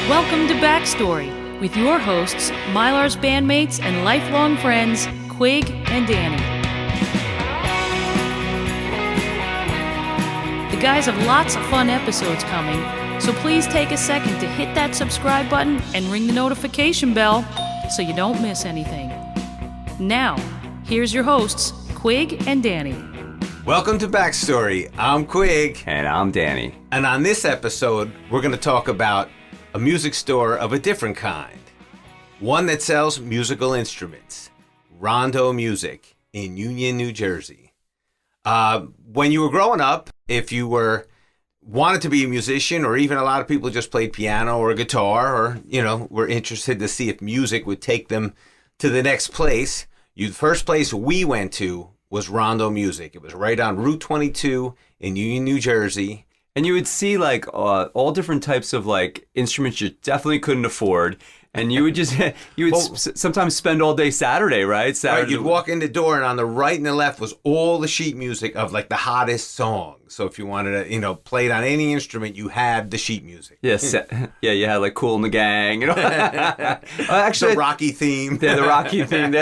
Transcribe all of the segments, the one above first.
Welcome to Backstory with your hosts, Mylars bandmates and lifelong friends, Quig and Danny. The guys have lots of fun episodes coming, so please take a second to hit that subscribe button and ring the notification bell so you don't miss anything. Now, here's your hosts, Quig and Danny. Welcome to Backstory. I'm Quig. And I'm Danny. And on this episode, we're going to talk about a music store of a different kind. One that sells musical instruments. Rondo Music in Union, New Jersey. When you were growing up, if you wanted to be a musician, or even a lot of people just played piano or guitar, or, were interested to see if music would take them to the next place, the first place we went to was Rondo Music. It was right on Route 22 in Union, New Jersey. And you would see all different types of instruments you definitely couldn't afford. And you would sometimes spend all day Saturday, right? Right, you'd walk in the door, and on the right and the left was all the sheet music of the hottest songs. So if you wanted to, play it on any instrument, you had the sheet music. Yes, yeah, you had Kool and the Gang. Actually, the Rocky theme. Yeah, the Rocky theme.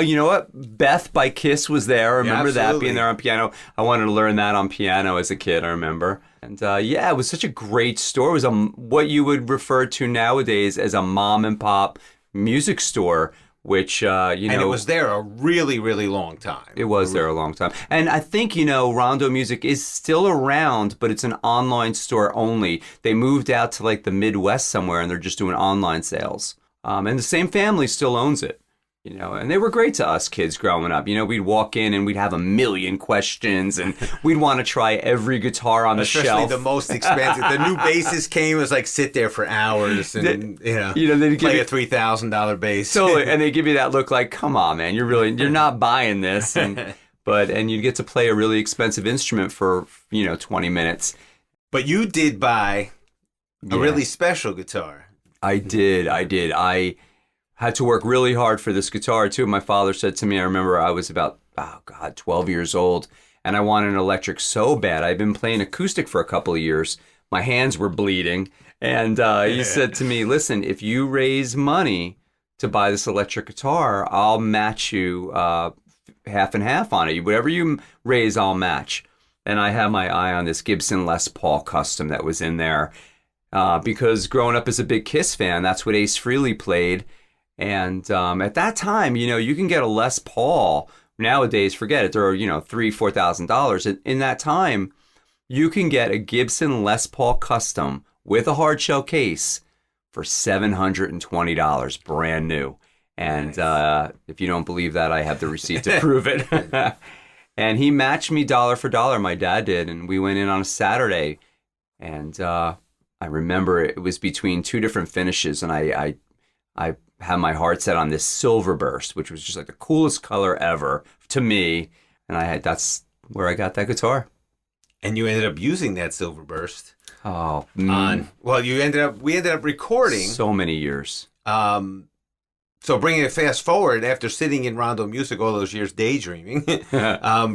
You know what? Beth by Kiss was there. I remember that being there on piano. I wanted to learn that on piano as a kid. I remember. And it was such a great store. It was what you would refer to nowadays as a mom and pop music store, which, And it was there a really, really long time. It was there a long time. And I think, Rondo Music is still around, but it's an online store only. They moved out to the Midwest somewhere, and they're just doing online sales. And the same family still owns it. And they were great to us kids growing up. We'd walk in and we'd have a million questions, and we'd want to try every guitar on the shelf. Especially the most expensive. The new basses came, it was sit there for hours and, they'd play a $3,000 bass. Totally, and they give you that look come on, man, you're not buying this. And you'd get to play a really expensive instrument for, 20 minutes. But you did buy a really special guitar. I did. I had to work really hard for this guitar, too. My father said to me, I remember I was about, 12 years old, and I wanted an electric so bad. I'd been playing acoustic for a couple of years. My hands were bleeding. And he said to me, listen, if you raise money to buy this electric guitar, I'll match you half and half on it. Whatever you raise, I'll match. And I had my eye on this Gibson Les Paul Custom that was in there. Because growing up as a big Kiss fan, that's what Ace Frehley played. And at that time, you can get a Les Paul. Nowadays, forget it. They're, $3,000-$4,000. In that time, you can get a Gibson Les Paul Custom with a hard shell case for $720, brand new. And if you don't believe that, I have the receipt to prove it. And he matched me dollar for dollar. My dad did. And we went in on a Saturday. And I remember it was between two different finishes. And I had my heart set on this silver burst, which was just the coolest color ever to me. And that's where I got that guitar. And you ended up using that silver burst. Oh, we ended up recording so many years. So bringing it fast forward, after sitting in Rondo Music all those years daydreaming,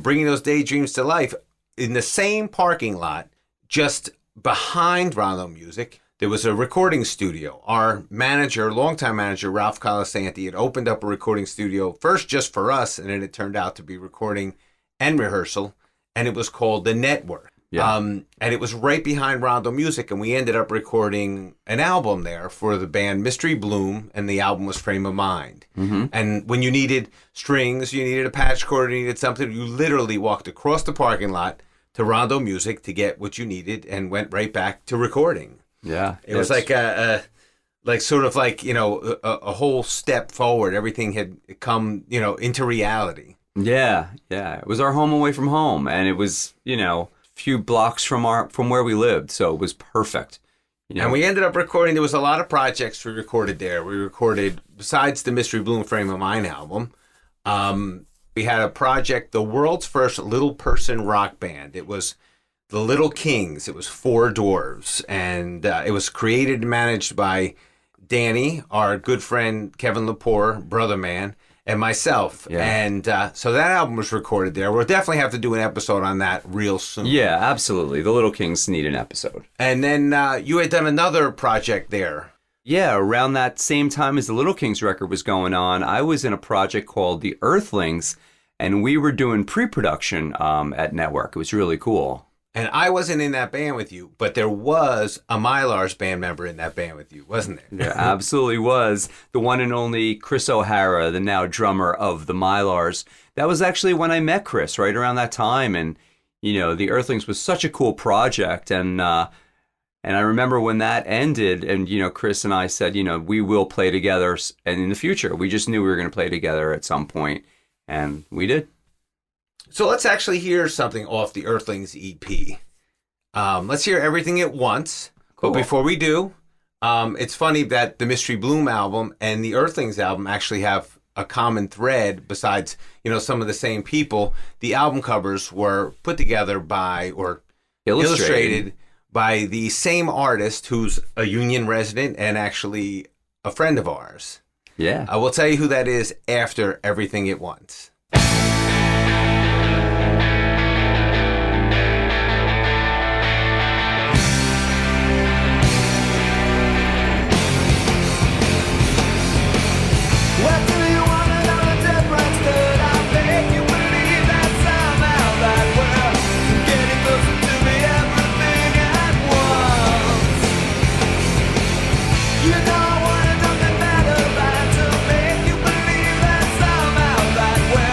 bringing those daydreams to life in the same parking lot, just behind Rondo Music, there was a recording studio. Our longtime manager, Ralph Colasanti, had opened up a recording studio, first just for us, and then it turned out to be recording and rehearsal, and it was called The Network. Yeah. And it was right behind Rondo Music, and we ended up recording an album there for the band Mystery Bloom, and the album was Frame of Mind. Mm-hmm. And when you needed strings, you needed a patch cord, you needed something, you literally walked across the parking lot to Rondo Music to get what you needed and went right back to recording. Yeah, it was a whole step forward. Everything had come, into reality. Yeah. It was our home away from home, and it was, a few blocks from where we lived, so it was perfect. And we ended up recording. There was a lot of projects we recorded there. We recorded, besides the Mystery Bloom Frame of Mind album, we had a project, the world's first little person rock band. It was the Little Kings. It was 4 dwarves, and it was created and managed by Danny, our good friend Kevin Lepore, brother man, and myself. Yeah. And so that album was recorded there. We'll definitely have to do an episode on that real soon. Yeah, absolutely. The Little Kings need an episode. And then you had done another project there. Yeah, around that same time as the Little Kings record was going on, I was in a project called The Earthlings, and we were doing pre-production at Network. It was really cool. And I wasn't in that band with you, but there was a Mylars band member in that band with you, wasn't there? There absolutely was. The one and only Chris O'Hara, the now drummer of the Mylars. That was actually when I met Chris, right around that time. And, you know, The Earthlings was such a cool project. And I remember when that ended, and, you know, Chris and I said, you know, we will play together and in the future. We just knew we were going to play together at some point, and we did. So let's actually hear something off the Earthlings EP. Let's hear Everything at Once. Cool. But before we do, it's funny that the Mystery Bloom album and the Earthlings album actually have a common thread besides, you know, some of the same people. The album covers were put together by, or illustrated by the same artist who's a Union resident and actually a friend of ours. Yeah. I will tell you who that is after Everything at Once. You know what it doesn't matter, but to make you believe that somehow that we're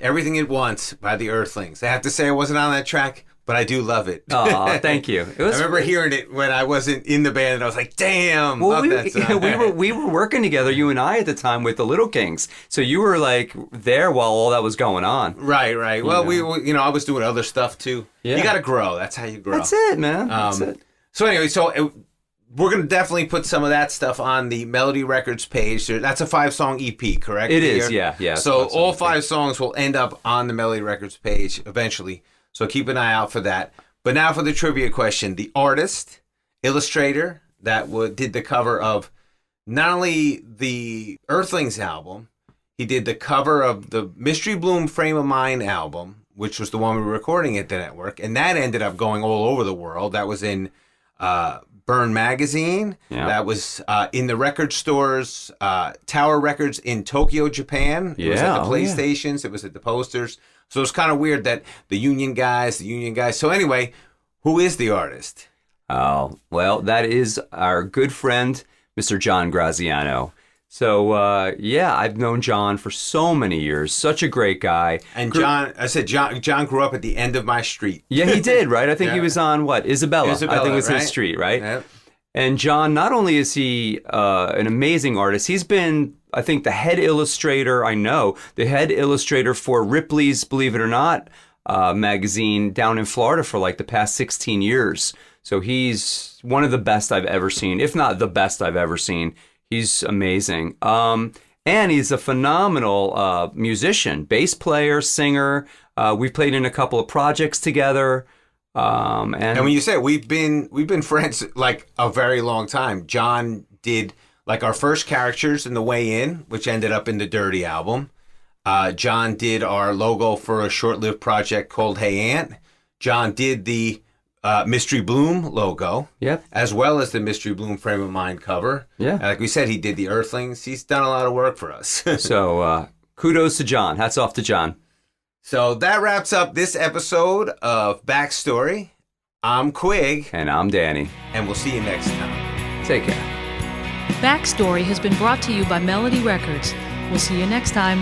Everything at Once by the Earthlings. I have to say I wasn't on that track, but I do love it. Oh, thank you. I remember hearing it when I wasn't in the band, and I was like, damn, love that song. we were working together, you and I, at the time with the Little Kings. So you were like there while all that was going on. Right. Well, I was doing other stuff too. Yeah. You got to grow. That's how you grow. That's it, man. That's it. So anyway, we're going to definitely put some of that stuff on the Melody Records page. That's a 5-song EP, correct? It is, yeah. So all 5 songs will end up on the Melody Records page eventually. So keep an eye out for that. But now for the trivia question. The artist, illustrator that did the cover of not only the Earthlings album, he did the cover of the Mystery Bloom Frame of Mind album, which was the one we were recording at the network. And that ended up going all over the world. That was in Burn Magazine. Yeah. That was in the record stores, Tower Records in Tokyo, Japan. It was at the PlayStations. It was at the posters. So it's kind of weird that the union guys. So anyway, who is the artist? Oh, well, that is our good friend, Mr. John Graziano. So, I've known John for so many years. Such a great guy. And John grew up at the end of my street. Yeah, he did, right? I think he was on, Isabella. I think it was his street, right? Yep. And John, not only is he an amazing artist, he's been, I think, the head illustrator for Ripley's, believe it or not, magazine down in Florida for like the past 16 years. So he's one of the best I've ever seen, if not the best I've ever seen. He's amazing. And he's a phenomenal musician, bass player, singer. We've played in a couple of projects together. And when you say we've been friends like a very long time. John did like our first characters in The Way In, which ended up in the Dirty album. John did our logo for a short-lived project called Hey Aunt. John did the Mystery Bloom logo, as well as the Mystery Bloom Frame of Mind cover. Yeah, and like we said, he did the Earthlings. He's done a lot of work for us. So kudos to John. Hats off to John. So that wraps up this episode of Backstory. I'm Quig. And I'm Danny. And we'll see you next time. Take care. Backstory has been brought to you by Melody Records. We'll see you next time.